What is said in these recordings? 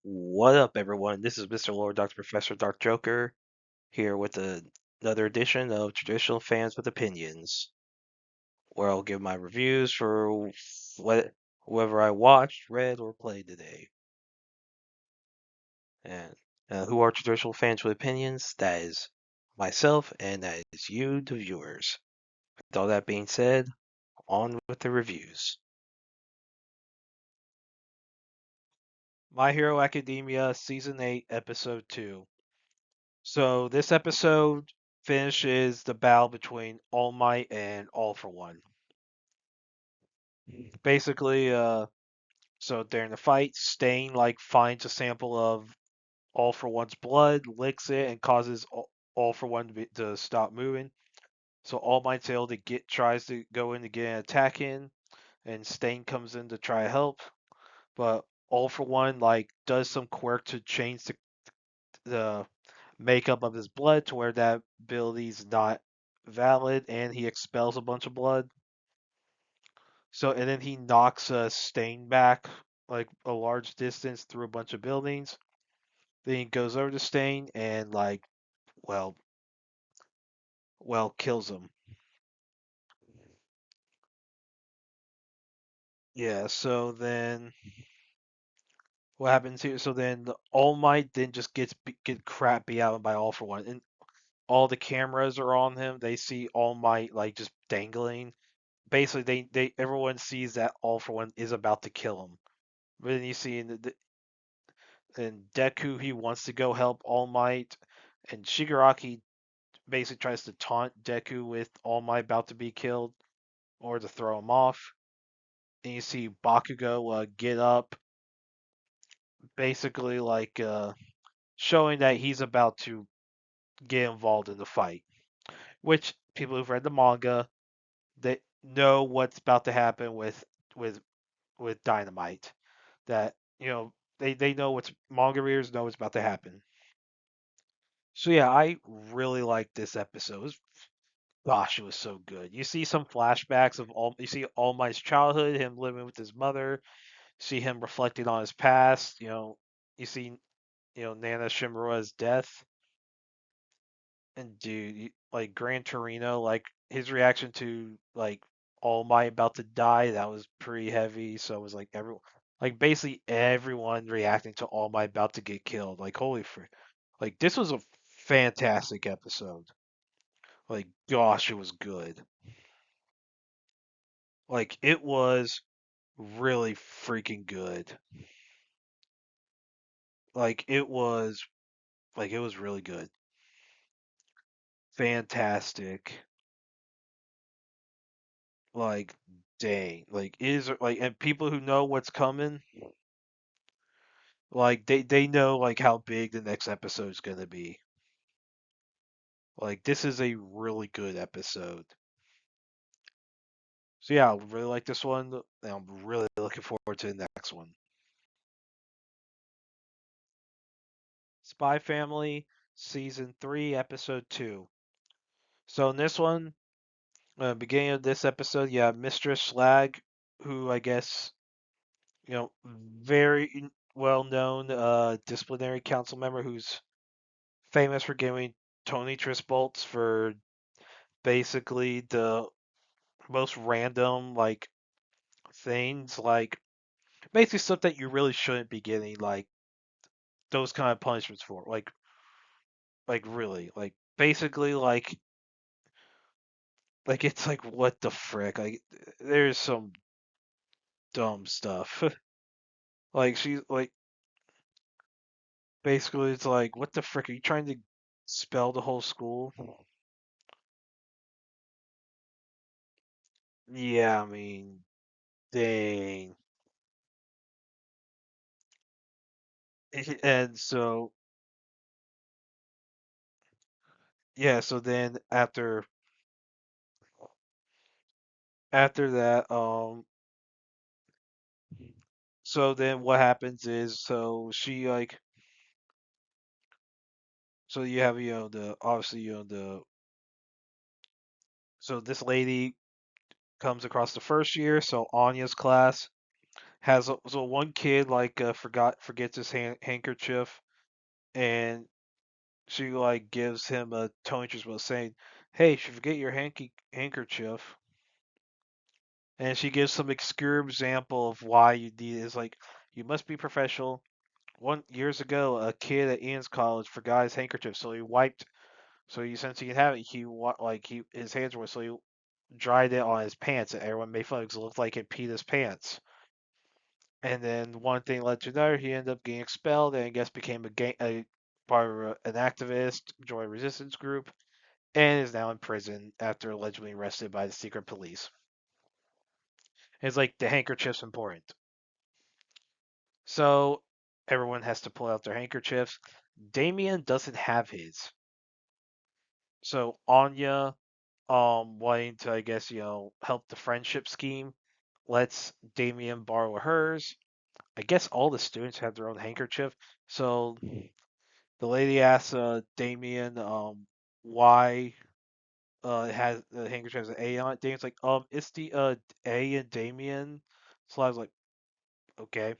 What up, everyone? This is Mr. Lord Dr. Professor Dark Joker here with another edition of Traditional Fans with Opinions, where I'll give my reviews for whoever I watched, read, or played today. And who are traditional fans with opinions? That is myself, and that is you, the viewers. With all that being said, on with the reviews. My Hero Academia Season 8, Episode 2. So this episode finishes the battle between All Might and All for One. Basically, so during the fight, Stain finds a sample of All for One's blood, licks it, and causes All for One to stop moving. So All Might's able to tries to go in to get an attack in, and Stain comes in to try to help, but All for One does some quirk to change the makeup of his blood to where that ability's not valid, and he expels a bunch of blood. So and then he knocks a Stain back a large distance through a bunch of buildings. Then he goes over to Stain and well kills him. Yeah. So then what happens here? So then the All Might then just get crap beat out by All for One, and all the cameras are on him. They see All Might just dangling. Basically, they everyone sees that All for One is about to kill him. But then you see in Deku, he wants to go help All Might, and Shigaraki basically tries to taunt Deku with All Might about to be killed or to throw him off. And you see Bakugo get up, basically showing that he's about to get involved in the fight. Which people who've read the manga, they know what's about to happen with with Dynamite. That they know what's manga readers know what's about to happen. So yeah, I really like this episode. Gosh, it was so good. You see some flashbacks of you see All Might's childhood, him living with his mother, see him reflecting on his past, you see, Nana Shimura's death. And dude, Gran Torino, his reaction to All Might about to die, that was pretty heavy. So it was basically everyone reacting to All Might about to get killed. Holy frick. This was a fantastic episode. Gosh, it was good. It was really freaking good. It was it was really good. Fantastic. Like dang. Is and people who know what's coming, they know how big the next episode is going to be. This is a really good episode. So yeah, I really like this one, and I'm really looking forward to the next one. Spy Family Season 3 Episode 2. So in this one, beginning of this episode, you have Mistress Slag, who I guess, very well known disciplinary council member who's famous for giving Tony Trisbolts for basically the most random things, basically stuff that you really shouldn't be getting those kind of punishments for, really, basically it's what the frick, there's some dumb stuff. She's basically it's what the frick, are you trying to spell the whole school? Yeah, I mean, dang. And so yeah, so then after that, so then what happens is, so she so you have, the obviously, the so this lady comes across the first year, so Anya's class has so one kid like forgets his handkerchief, and she like gives him a Tony Trisbell saying, "Hey, if you forget your handkerchief," and she gives some obscure example of why you need it. Is like you must be professional. One years ago, a kid at Ian's college forgot his handkerchief, so he wiped. So he since he didn't have it, like he his hands were so he dried it on his pants, and everyone made fun because it looked like it peed his pants. And then one thing led to another. He ended up getting expelled, and I guess became a part of an activist, joined a resistance group, and is now in prison after allegedly arrested by the secret police. It's like the handkerchief's important, so everyone has to pull out their handkerchiefs. Damien doesn't have his, so Anya, wanting to, I guess, help the friendship scheme, lets Damien borrow hers. I guess all the students have their own handkerchief, so the lady asks Damien why it has the handkerchief has an A on it. Damien's like, it's the A in Damien. So I was like, okay,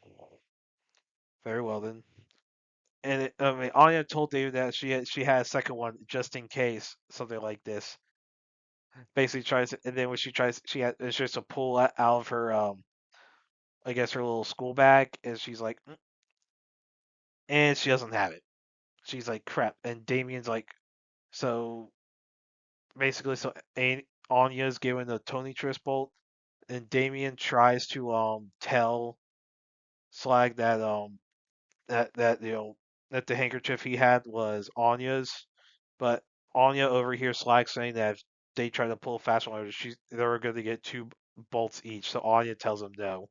very well then. And I mean, Anya told David that she had a second one just in case something like this. Basically tries, and then when she tries, it's just to pull out of her I guess her little school bag, and she's like, and she doesn't have it. She's like, crap. And Damien's like, so basically, so Anya's given the Tony Trisbolt, and Damien tries to tell Slag that that that the handkerchief he had was Anya's, but Anya overhears Slag saying that if they try to pull a fast one, they're going to get two bolts each. So Anya tells him no,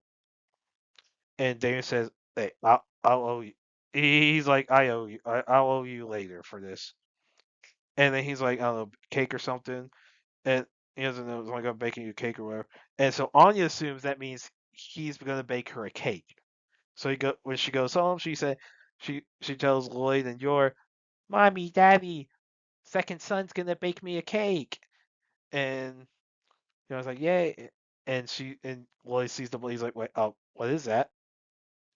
and Damien says, "Hey, I'll owe you." He's like, I'll owe you later for this." And then he's like, I don't know, cake or something, and he doesn't know, it's like I'm baking you a cake or whatever. And so Anya assumes that means he's gonna bake her a cake. So when she goes home, she tells Lloyd and Yor, "Mommy, Daddy, second son's gonna bake me a cake." And I was like, "Yay!" And Lloyd sees the he's like, "Wait, oh, what is that?"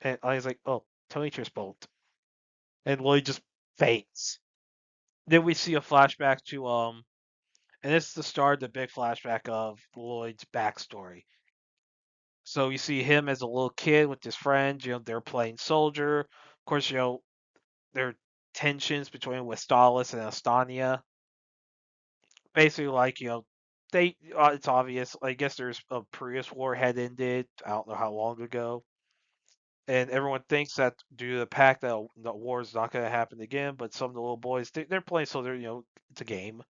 And Anya's like, "Oh, Tony Bolt." And Lloyd just faints. Then we see a flashback to and this is the start of the big flashback of Lloyd's backstory. So you see him as a little kid with his friends. They're playing soldier. Of course, there are tensions between Westalis and Estonia. Basically, like they it's obvious. I guess there's a Prius war had ended. I don't know how long ago, and everyone thinks that due to the pact that the war is not going to happen again. But some of the little boys they're playing soldier. It's a game,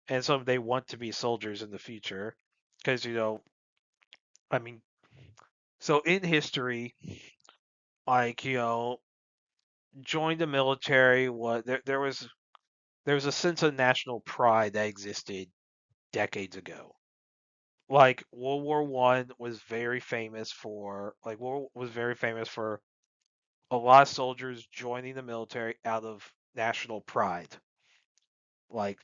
and some they want to be soldiers in the future because I mean, so in history, like join the military. What there was a sense of national pride that existed decades ago. Like World War I was very famous for was very famous for a lot of soldiers joining the military out of national pride, like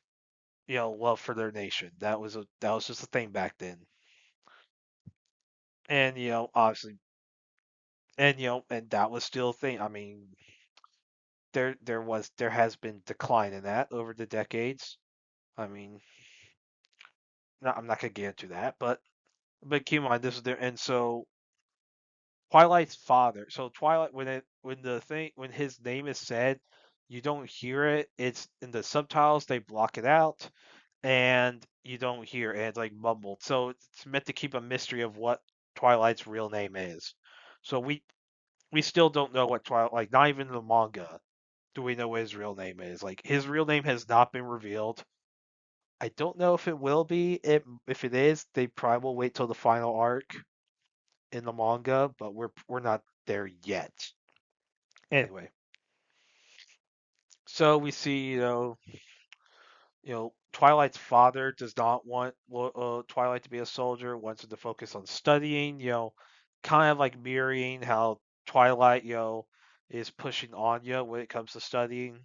love for their nation. That was just a thing back then, and obviously, and and that was still a thing. I mean, there has been decline in that over the decades. I mean, no, I'm not gonna get into that, but keep in mind this is there, and so Twilight's father. So Twilight, when his name is said, you don't hear it. It's in the subtitles. They block it out, and you don't hear it. It's like mumbled. So it's meant to keep a mystery of what Twilight's real name is. So we still don't know what Twilight. Like not even in the manga do we know what his real name is. Like his real name has not been revealed. I don't know if it will be. If it is, they probably will wait till the final arc in the manga, but we're not there yet. Anyway, so we see Twilight's father does not want Twilight to be a soldier, wants him to focus on studying. Kind of like mirroring how Twilight is pushing Anya when it comes to studying.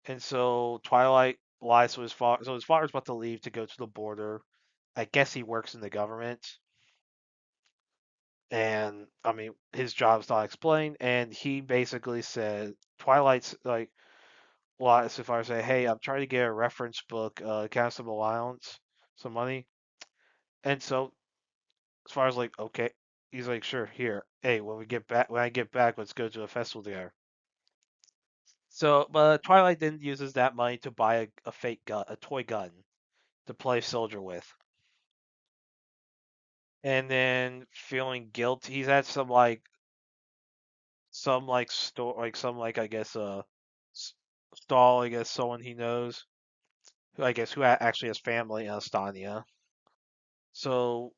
And so Twilight lies to his father. So his father's about to leave to go to the border. I guess he works in the government. and I mean his job's not explained, and he basically said Twilight's like, well, as if I say, hey, I'm trying to get a reference book, can I have some allowance, some money, and so as far as like, okay, he's like, sure, here, hey, when I get back, let's go to a festival together. So, but Twilight then uses that money to buy a fake gun, a toy gun, to play soldier with. And then feeling guilty, he's at some like store, like some like I guess s- stall, I guess someone he knows, who I guess actually has family in Estonia. So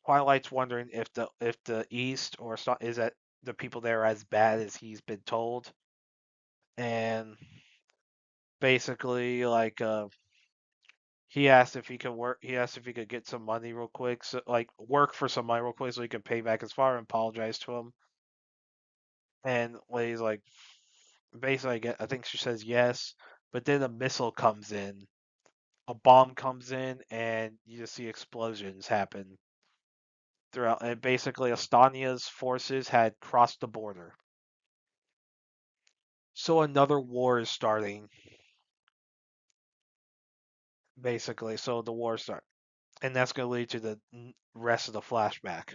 Twilight's wondering if the East or is that the people there as bad as he's been told, and basically like he asked if he could work. He asked if he could get some money real quick, so like work for some money real quick, so he could pay back his father and apologize to him. And Lay's like, basically, I think she says yes, but then a missile comes in, a bomb comes in, and you just see explosions happen throughout. And basically, Estonia's forces had crossed the border, so another war is starting. Basically, so the war start, and that's going to lead to the rest of the flashback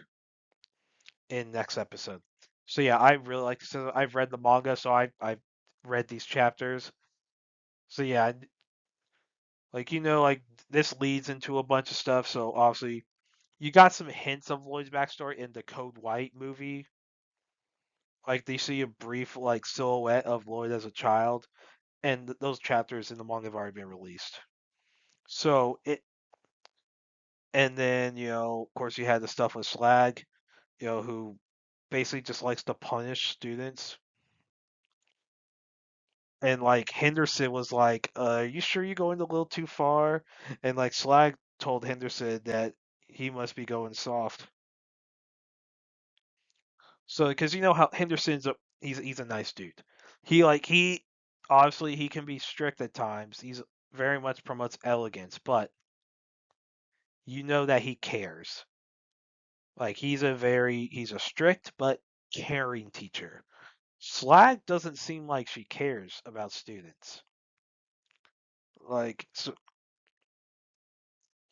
in next episode. So yeah, I really like. So I've read the manga, so I've read these chapters. So yeah, like like this leads into a bunch of stuff. So obviously you got some hints of Lloyd's backstory in the Code White movie. Like they see a brief like silhouette of Lloyd as a child, and those chapters in the manga have already been released. So it, and then of course you had the stuff with Slag, who basically just likes to punish students. And like Henderson was like, you sure you're going a little too far? And like Slag told Henderson that he must be going soft. So because you know how Henderson's he's a nice dude. He obviously he can be strict at times. He's very much promotes elegance, but you know that he cares. Like he's a strict but caring teacher. Slag doesn't seem like she cares about students. Like so,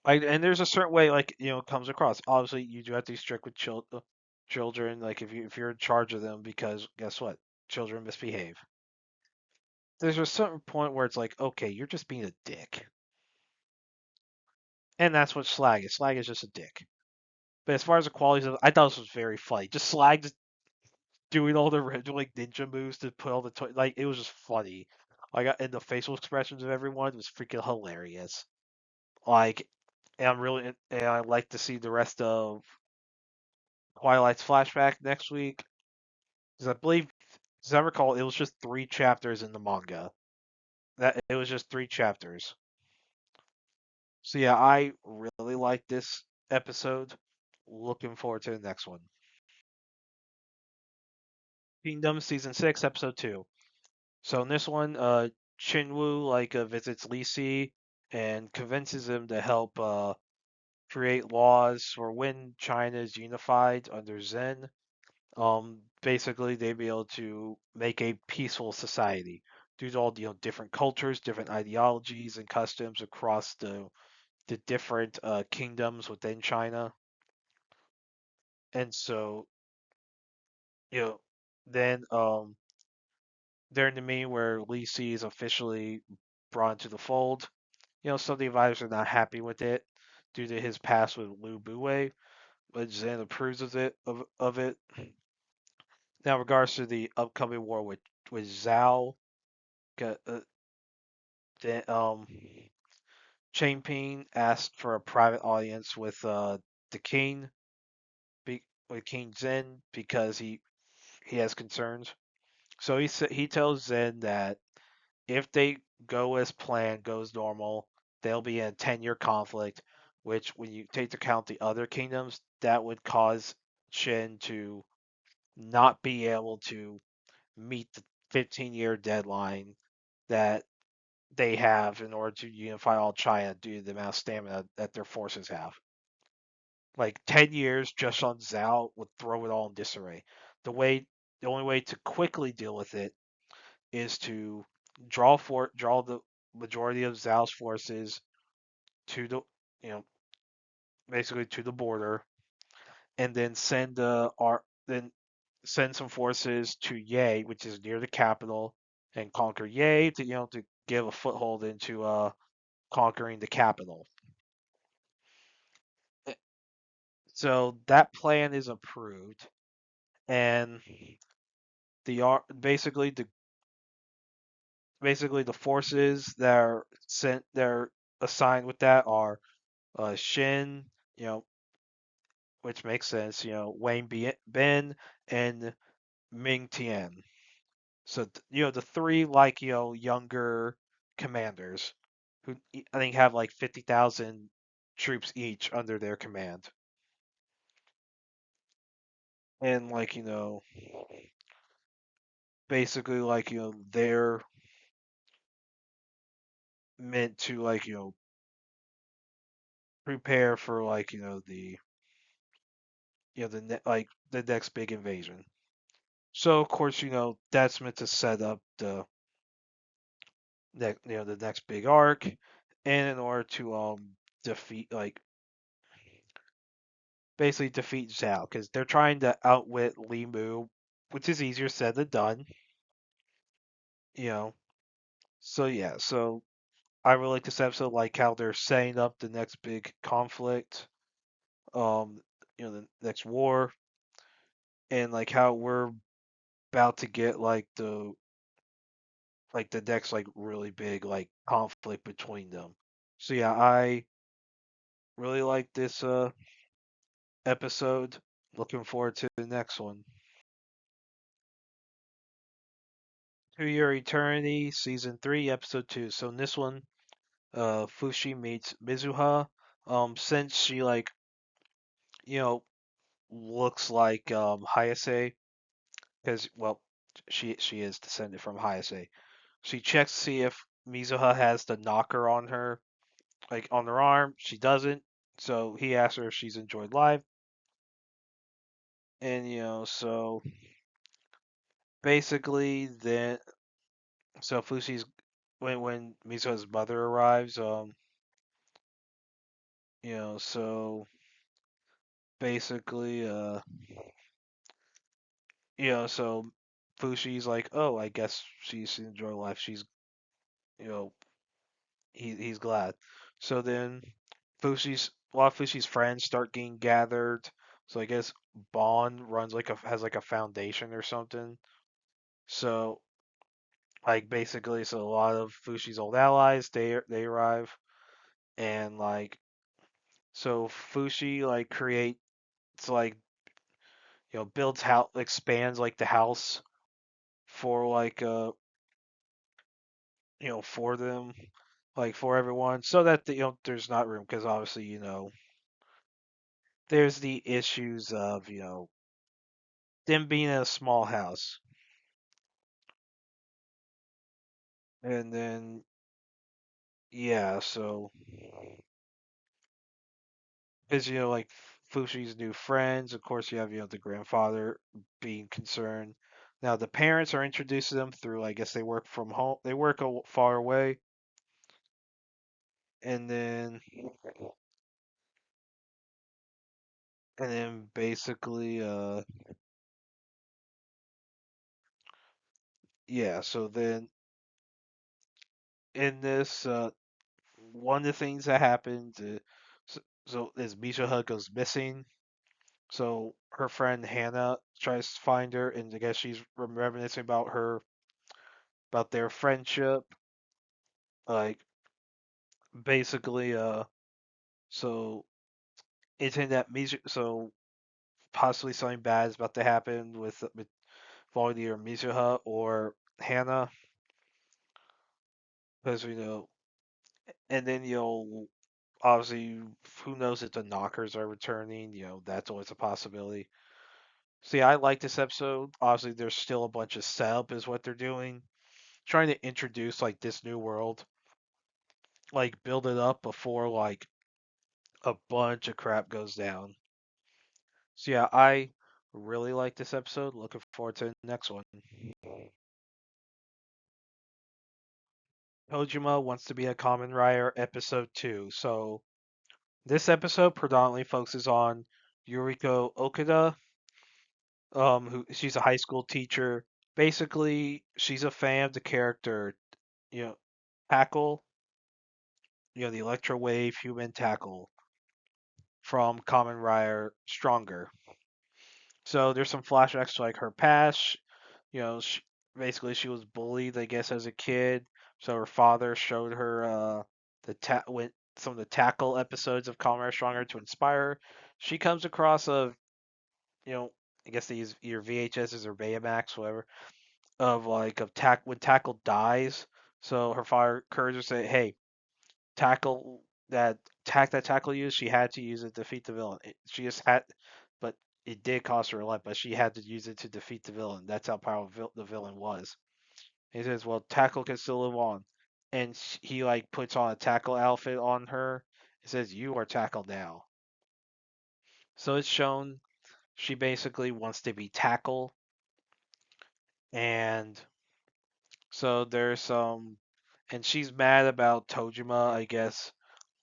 and there's a certain way like it comes across. Obviously, you do have to be strict with children. Like if you're in charge of them, because guess what, children misbehave. There's a certain point where it's like, okay, you're just being a dick, and that's what Slag is. Slag is just a dick. But as far as the qualities of, I thought this was very funny. Just Slag just doing all the like ninja moves to put all the like it was just funny. Like and the facial expressions of everyone was freaking hilarious. Like, and I like to see the rest of Twilight's flashback next week. Because I believe, as I recall, it was just 3 chapters in the manga. That it was just 3 chapters. So yeah, I really like this episode. Looking forward to the next one. Kingdom season 6, episode 2. So in this one, Chinwoo visits Lee Si and convinces him to help create laws for when China is unified under Zen. Basically they'd be able to make a peaceful society due to all different cultures, different ideologies and customs across the different kingdoms within China. And so you know then they're in the meeting where Lee Si is officially brought into the fold. Some of the advisors are not happy with it due to his past with Lu Buwei, but Zen approves of it. Now, in regards to the upcoming war with Zhao, uh, then, Ping asked for a private audience with the king, with King Zen, because he has concerns. So he tells Zen that if they go as planned, goes normal, they'll be in a 10-year conflict. Which, when you take into account the other kingdoms, that would cause Shin to not be able to meet the 15-year deadline that they have in order to unify all China due to the amount of stamina that their forces have. like 10 years just on Zao would throw it all in disarray. The way the only way to quickly deal with it is to draw the majority of Zhao's forces to the you know basically to the border, and then then send some forces to Ye, which is near the capital, and conquer Ye to give a foothold into conquering the capital. Eh, So that plan is approved, and basically the forces that are assigned with that are Shin, you know, which makes sense, Wayne Ben and Ming Tian. So the three like younger commanders who I think have like 50,000 troops each under their command, and like basically like they're meant to like prepare for like like the next big invasion. So of course that's meant to set up the next big arc, and in order to defeat like basically defeat Zhao because they're trying to outwit Li Mu, which is easier said than done. You know, so yeah, so I really like this episode, like how they're setting up the next big conflict, um, the next war, and like how we're about to get like the next like really big like conflict between them. So yeah, I really like this episode. Looking forward to the next one. To Your Eternity, Season 3, Episode 2. So in this one, Fushi meets Mizuha. Since she you know, looks like Hayase, because well, she is descended from Hayase. She checks to see if Mizuha has the knocker on her, like on her arm. She doesn't. So he asks her if she's enjoyed life, and so basically then, so Fushi's when Mizuha's mother arrives, so basically, so Fushi's like, oh, I guess she's enjoying life. She's, you know, he's glad. So then a lot of Fushi's friends start getting gathered. So I guess Bond has like a foundation or something. So like basically, so a lot of Fushi's old allies they arrive, and like so Fushi like creates like builds house expands like the house for like for them, like for everyone, so that there's not room because obviously there's the issues of them being in a small house, and then yeah, so because like Fushi's new friends, of course you have the grandfather being concerned. Now the parents are introduced to them through I guess they work from home, they work far away, and then basically yeah, so then in this one of the things that happened so is Misha goes missing. So her friend Hannah tries to find her, and I guess she's reminiscing about their friendship. Like basically, so it's in that Misha, so possibly something bad is about to happen with Voldy or Mizuha or Hannah, because and then obviously who knows if the knockers are returning. That's always a possibility. See, I like this episode. Obviously, there's still a bunch of setup, is what they're doing, trying to introduce like this new world, like build it up before like a bunch of crap goes down. So yeah, I really like this episode. Looking forward to the next one. Tojima wants to be a common writer, episode 2. So this episode predominantly focuses on Yuriko Okada. Who she's a high school teacher. Basically, she's a fan of the character, you know, Tackle, the electro wave human Tackle from Kamen Rider Stronger. So there's some flashbacks to like her past. Basically she was bullied, I guess, as a kid. So her father showed her some of the tackle episodes of Kamen Rider Stronger to inspire her. She comes across you know, I guess they use either VHSs or Betamax, whatever, of when Tackle dies. So her father encourages her to say, "Hey, tackle that that tackle used, she had to use it to defeat the villain. She just had, but it did cost her a life, but she had to use it to defeat the villain. That's how powerful the villain was." He says, "Well, tackle can still live on," and he like puts on a tackle outfit on her. He says, "You are tackle now." So it's shown she basically wants to be tackle, and so there's some, and she's mad about Tojima, I guess,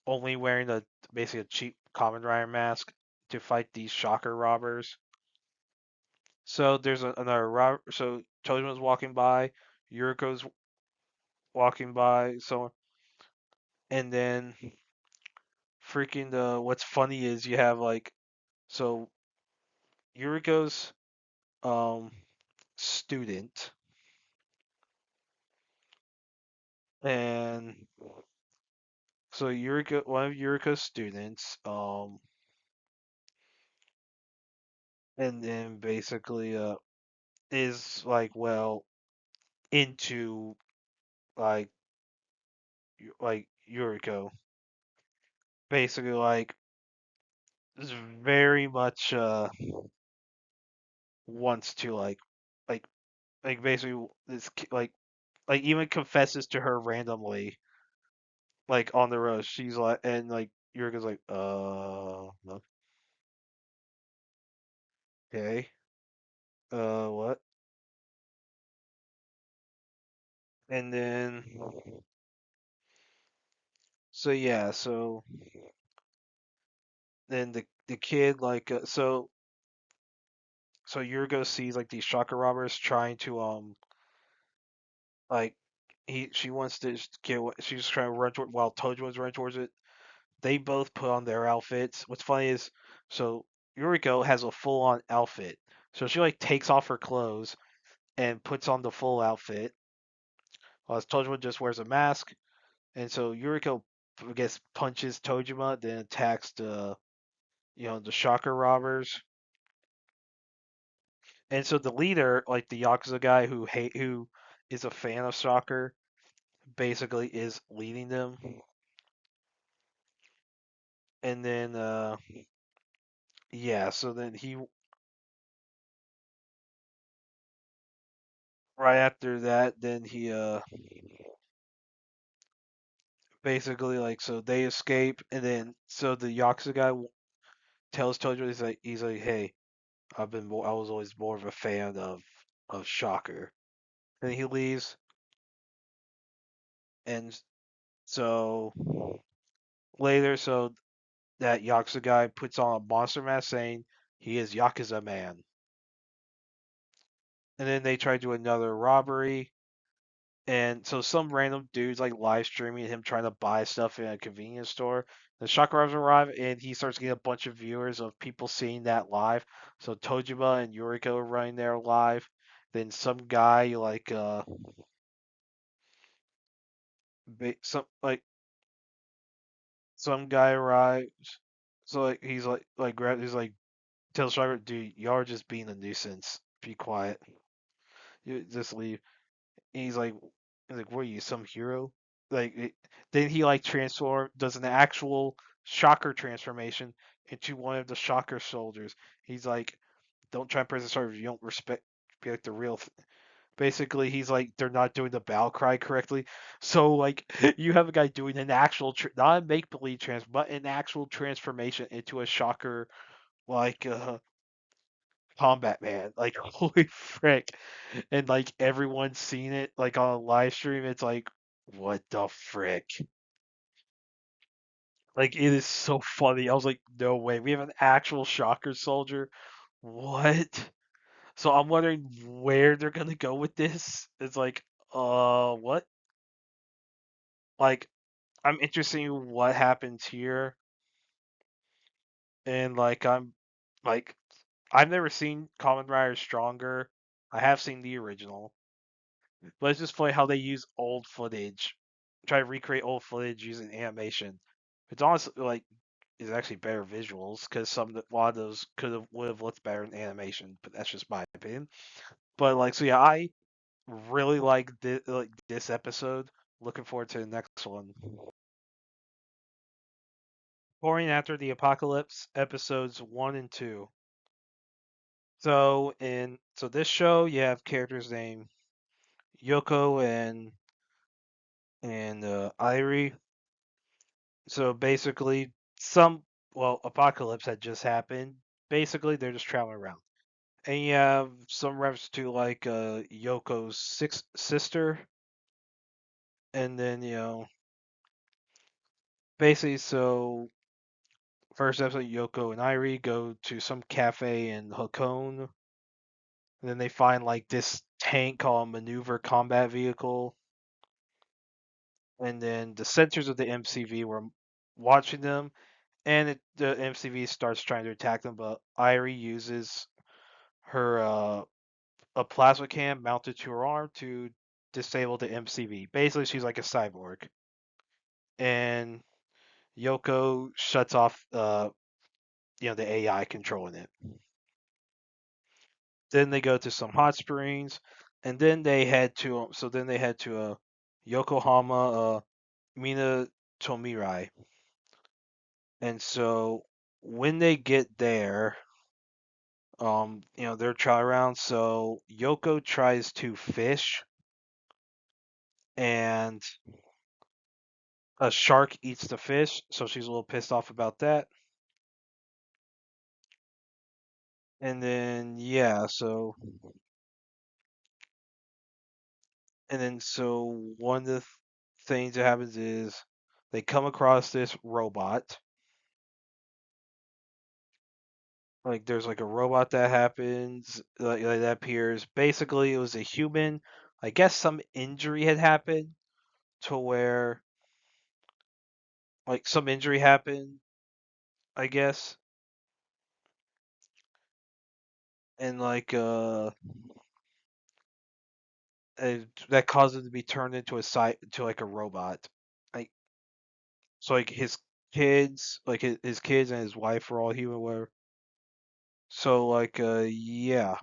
only wearing basically a cheap Kamen Rider mask to fight these shocker robbers. So there's another robber. So Tojima's walking by, Yuriko's walking by, so and then freaking the what's funny is you have like so Yuriko's um student and so Yuriko one of Yuriko's students and then basically is like well into like Yuriko basically like is very much wants to like basically like even confesses to her randomly like on the road. She's like and like Yurika's like okay what, and then so yeah, so then the kid like so Yuriko sees like these shocker robbers trying to like she wants to get she's trying to run toward while Tojo's running towards it. They both put on their outfits. What's funny is so Yuriko has a full on outfit. So she like takes off her clothes and puts on the full outfit. While Tojima just wears a mask. And so Yuriko I guess punches Tojima, then attacks the shocker robbers. And so the leader, like the Yakuza guy who is a fan of shocker, basically is leading them. And then yeah, so then he right after that, then he basically like so they escape, and then so the Yakuza guy tells Tojo he's like hey, I was always more of a fan of Shocker, and he leaves, and so later so that Yakuza guy puts on a monster mask saying he is Yakuza man, and then they try to do another robbery. And so some random dude's like live streaming him trying to buy stuff in a convenience store. The shock arrives arrive and he starts getting a bunch of viewers of people seeing that live. So Tojima and Yuriko are running there live. Then some guy some like some guy arrives. So like he's like tells Shocker, dude, y'all are just being a nuisance. Be quiet. You just leave. He's like, what are you, some hero? Like, then he like does an actual Shocker transformation into one of the Shocker soldiers. He's like, don't try and press the server. You don't respect the real. Basically, he's like, they're not doing the battle cry correctly. So like, you have a guy doing an actual, not a make believe but an actual transformation into a Shocker, like Combat Man. Like holy frick. And like everyone's seen it like on a live stream. It's like, what the frick? Like it is so funny. I was like, no way. We have an actual shocker soldier. What? So I'm wondering where they're gonna go with this. It's like, what? Like, I'm interested in what happens here, and like, I've never seen Kamen Rider Stronger. I have seen the original, but it's just funny how they use old footage, try to recreate old footage using animation. It's honestly like it's actually better visuals because a lot of those would have looked better in animation, but that's just my opinion. But like, so yeah, I really like this episode. Looking forward to the next one. Pouring After the Apocalypse, episodes 1 and 2. So this show, you have characters named Yoko and Irie. So basically, apocalypse had just happened. Basically, they're just traveling around, and you have some reference to like Yoko's sister, and then basically, so first episode, Yoko and Irie go to some cafe in Hakone, and then they find like this tank called Maneuver Combat Vehicle, and then the sensors of the MCV were watching them, and the MCV starts trying to attack them, but Irie uses her a plasma cam mounted to her arm to disable the MCV. Basically, she's like a cyborg, and Yoko shuts off the AI controlling it. Then they go to some hot springs, and then they head to Yokohama, Mina Tomirai. And so when they get there, they're trying around. So Yoko tries to fish, and a shark eats the fish. So she's a little pissed off about that. And then yeah, so one of the things that happens is they come across this robot. Like there's like a robot that happens, like that appears. Basically, it was a human. I guess some injury had happened to where like some injury happened, I guess, and that caused him to be turned into to like a robot. Like so, like his kids and his wife were all human. Were so yeah.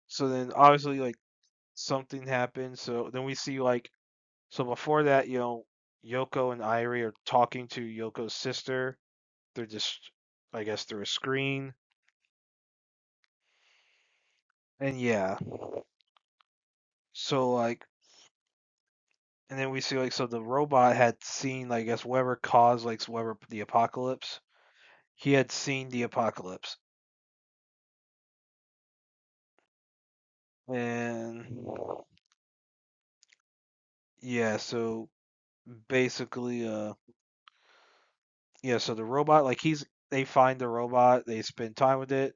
So then obviously like something happened. So then we see so before that, Yoko and Irie are talking to Yoko's sister. They're just, I guess, through a screen. And yeah, so and then we see so the robot had seen, I guess, whoever caused whoever the apocalypse. He had seen the apocalypse, and yeah, so basically, yeah, so the robot, they find the robot, they spend time with it,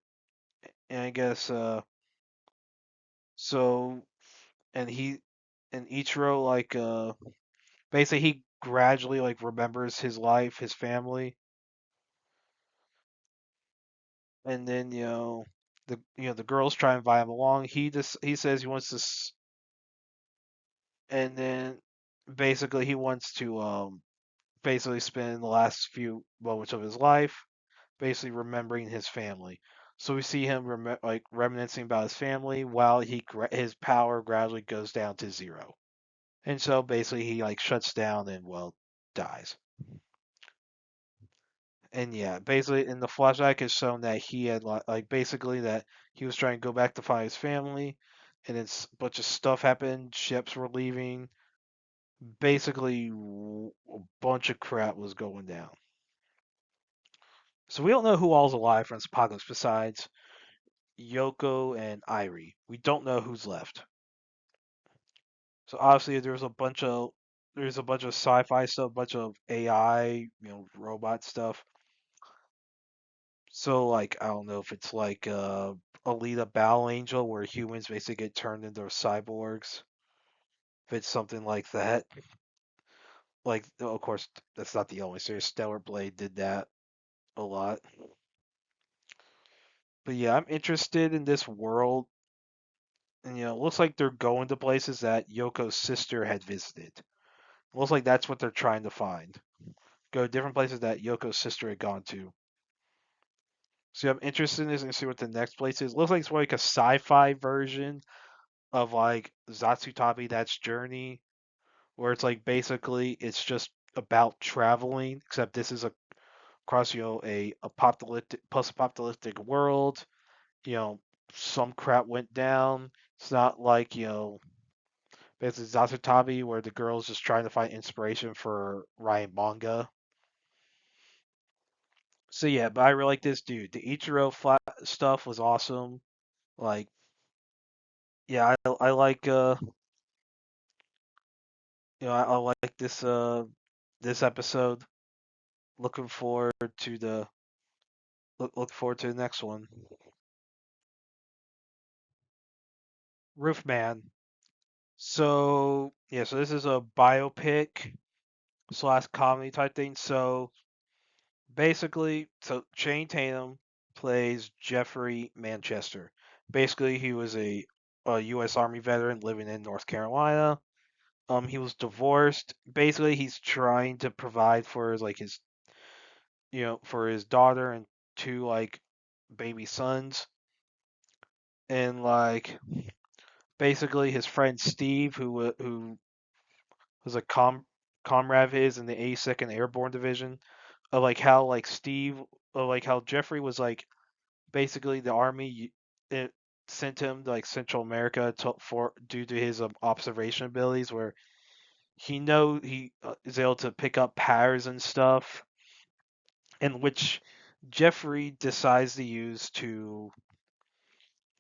and I guess, so, and Ichiro basically he gradually remembers his life, his family, and then the girls try and invite him along. He says he wants to, and then basically he wants to basically spend the last few moments of his life basically remembering his family. So we see him reminiscing about his family while his power gradually goes down to zero, and so basically he shuts down and dies. And yeah, basically in the flashback it's shown that he had basically that he was trying to go back to find his family, and then a bunch of stuff happened. Ships were leaving. Basically, a bunch of crap was going down. So we don't know who all's alive from this apocalypse besides Yoko and Irie. We don't know who's left. So obviously there's a bunch of sci-fi stuff, a bunch of AI, robot stuff. So like I don't know if it's like Alita Battle Angel where humans basically get turned into cyborgs. If it's something like that. Like of course that's not the only series. Stellar Blade did that a lot. But yeah, I'm interested in this world, and it looks like they're going to places that Yoko's sister had visited. Looks like that's what they're trying to find. Go to different places that Yoko's sister had gone to. So I'm interested in this and see what the next place is. Looks like it's like a sci-fi version of like Zatsutami That's Journey, where it's like basically it's just about traveling, except this is across a apocalyptic post-apocalyptic world. You know, some crap went down. It's not like basically Zatsutami where the girl's just trying to find inspiration for writing manga. So yeah, but I really like this dude. The Ichiro stuff was awesome. Like, yeah, I like I like this episode. Looking forward to the look forward to the next one. Roofman. So yeah, so this is a biopic slash comedy type thing. So basically, so Channing Tatum plays Jeffrey Manchester. Basically, he was a U.S. Army veteran living in North Carolina. He was divorced. Basically, he's trying to provide for for his daughter and two like baby sons, and like basically his friend Steve, who was a comrade of his in the 82nd Airborne Division, of like how like Steve, of like how Jeffrey was like basically the army it sent him to like Central America for due to his observation abilities, where he is able to pick up patterns and stuff, and which Jeffrey decides to use to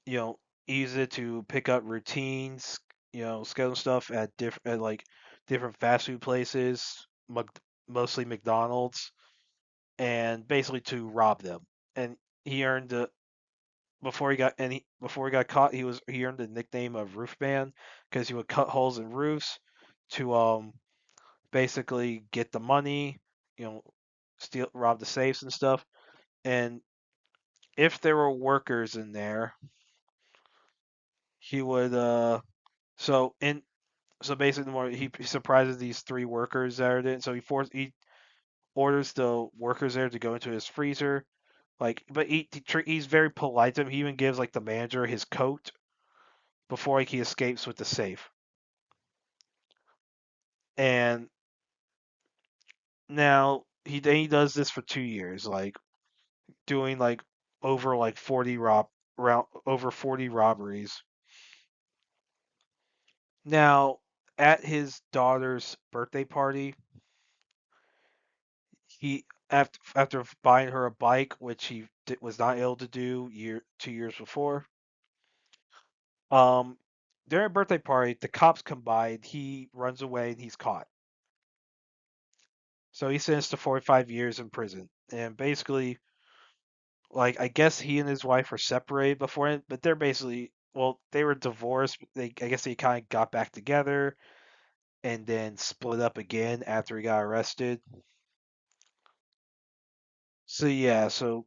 you know use it to pick up routines, schedule stuff at different fast food places, mostly McDonald's, and basically to rob them. And he earned the before he got caught, he earned the nickname of Roofman because he would cut holes in roofs to basically get the money, you know, rob the safes and stuff. And if there were workers in there, he would so in so basically the more he surprises these three workers that are there. So he orders the workers there to go into his freezer. Like, but he's very polite to him. He even gives like the manager his coat before like, he escapes with the safe. And now he does this for 2 years, like doing like over like 40 robberies. Now at his daughter's birthday party, he after buying her a bike, which was not able to do 2 years before. Um, during a birthday party, the cops come by and he runs away and he's caught. So he's sentenced to 45 years in prison. And basically, like I guess he and his wife were separated before it, but they're basically they were divorced. I guess they kind of got back together and then split up again after he got arrested. So yeah, so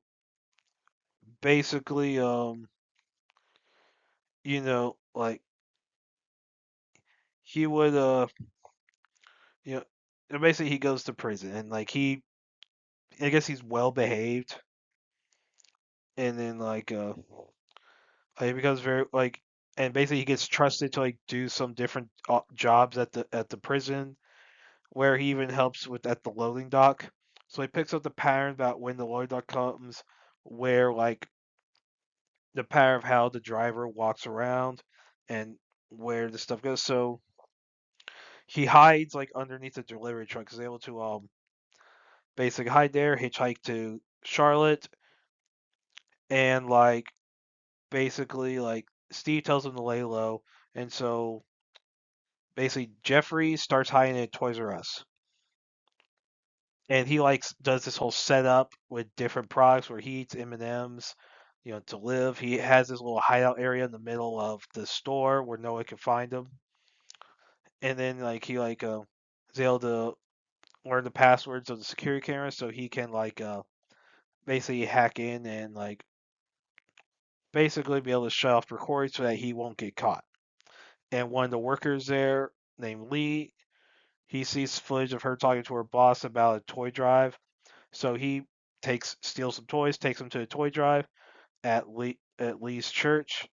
basically, like he would you know basically he goes to prison and like I guess he's well behaved, and then he becomes very like, and basically he gets trusted to like do some different jobs at the prison, where he even helps with at the loading dock. So he picks up the pattern about when the loading dock comes, where like the pattern of how the driver walks around and where the stuff goes. So he hides like underneath the delivery truck. He's able to basically hide there, hitchhike to Charlotte, and like basically like Steve tells him to lay low, and so basically Jeffrey starts hiding at Toys R Us, and he like does this whole setup with different products where he eats M&Ms, to live. He has this little hideout area in the middle of the store where no one can find him, and then like he like is able to learn the passwords of the security cameras so he can like basically hack in and like basically be able to shut off the recording so that he won't get caught. And one of the workers there named Lee, he sees footage of her talking to her boss about a toy drive. So he steals some toys, takes them to the toy drive at Lee's church,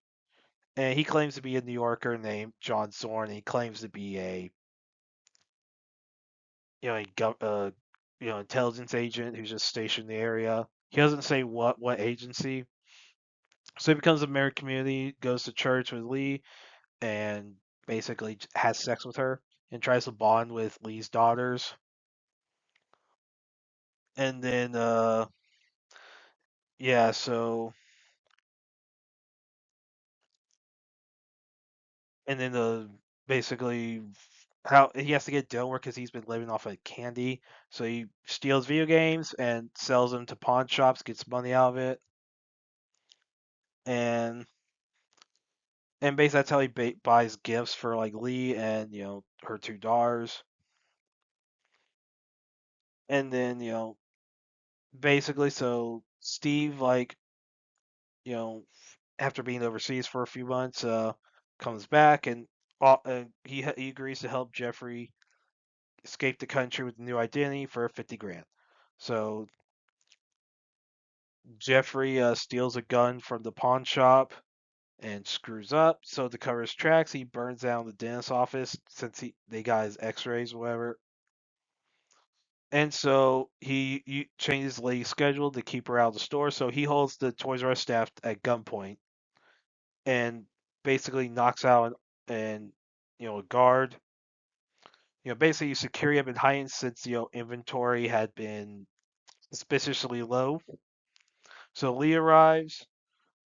and he claims to be a New Yorker named John Zorn. And he claims to be a intelligence agent who's just stationed in the area. He doesn't say what agency. So he becomes a married community, goes to church with Lee, and basically has sex with her and tries to bond with Lee's daughters. And then yeah, so and then basically how he has to get dough work because he's been living off of candy. So he steals video games and sells them to pawn shops, gets money out of it, and basically that's how he buys gifts for like Lee and her two daughters. And then basically so Steve like you know after being overseas for a few months comes back and he agrees to help Jeffrey escape the country with a new identity for 50 grand. So Jeffrey steals a gun from the pawn shop and screws up. So to cover his tracks, he burns down the dentist's office since they got his X-rays, or whatever. And so he changes Lady's schedule to keep her out of the store. So he holds the Toys R Us staff at gunpoint and basically knocks out and a guard. Basically security had been heightened since inventory had been suspiciously low. So Lee arrives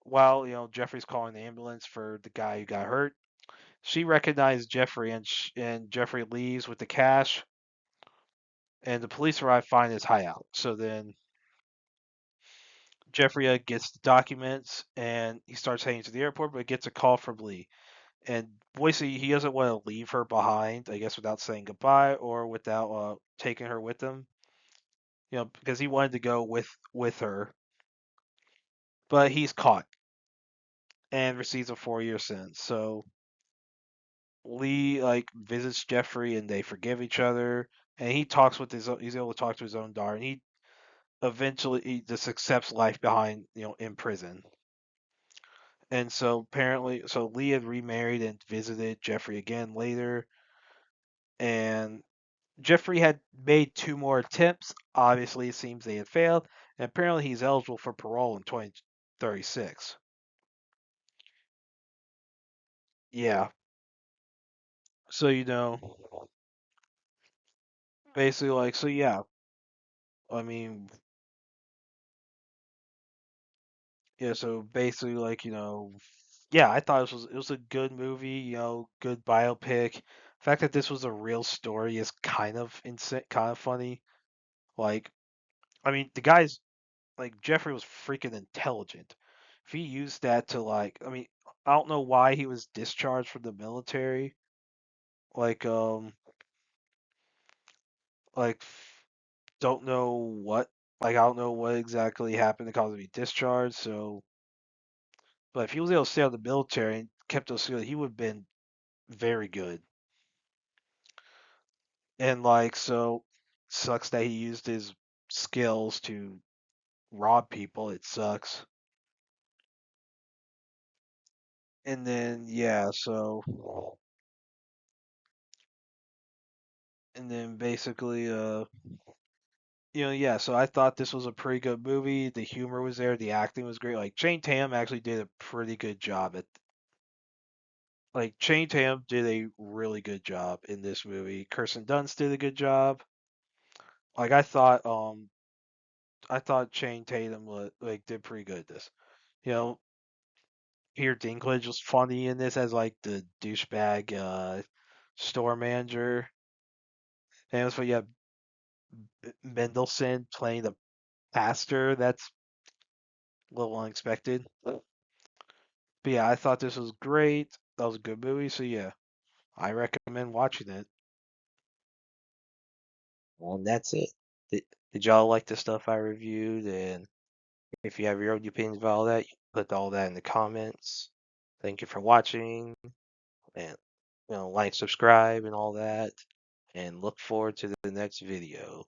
while Jeffrey's calling the ambulance for the guy who got hurt. She recognized Jeffrey and Jeffrey leaves with the cash, and the police arrive, find his hideout. So then Jeffrey gets the documents and he starts heading to the airport, but gets a call from Lee. And Boise, he doesn't want to leave her behind, I guess, without saying goodbye or without taking her with him. Because he wanted to go with her, but he's caught and receives a 4-year sentence. So Lee like visits Jeffrey and they forgive each other. And he talks with he's able to talk to his own daughter, and he just accepts life behind in prison. And so apparently, so Lee had remarried and visited Jeffrey again later, and Jeffrey had made 2 more attempts. Obviously, it seems they had failed, and apparently he's eligible for parole in 2036. Yeah. So basically like so yeah. I mean, yeah. So basically like yeah. I thought it was a good movie. Good biopic. The fact that this was a real story is kind of insane, kind of funny. Like, I mean, the guy's like Jeffrey was freaking intelligent. If he used that to like, I mean, I don't know why he was discharged from the military. Like, like don't know what, like I don't know what exactly happened to cause him to be discharged. So, but if he was able to stay out of the military and kept those skills, he would have been very good. And like, so sucks that he used his skills to rob people. It sucks. And then yeah, so and then basically yeah, so I thought this was a pretty good movie. The humor was there, the acting was great. Like Jane Tam actually did a pretty good job at like Jane Tam did a really good job in this movie. Kirsten Dunst did a good job. Like I thought Channing Tatum did pretty good at this. You know, Peter Dinklage was funny in this as like the douchebag store manager, and it was you have Mendelsohn playing the pastor. That's a little unexpected. But yeah, I thought this was great. That was a good movie. So yeah, I recommend watching it. And that's it. Did y'all like the stuff I reviewed? And if you have your own opinions about all that, you can put all that in the comments. Thank you for watching, and like, subscribe, and all that. And look forward to the next video.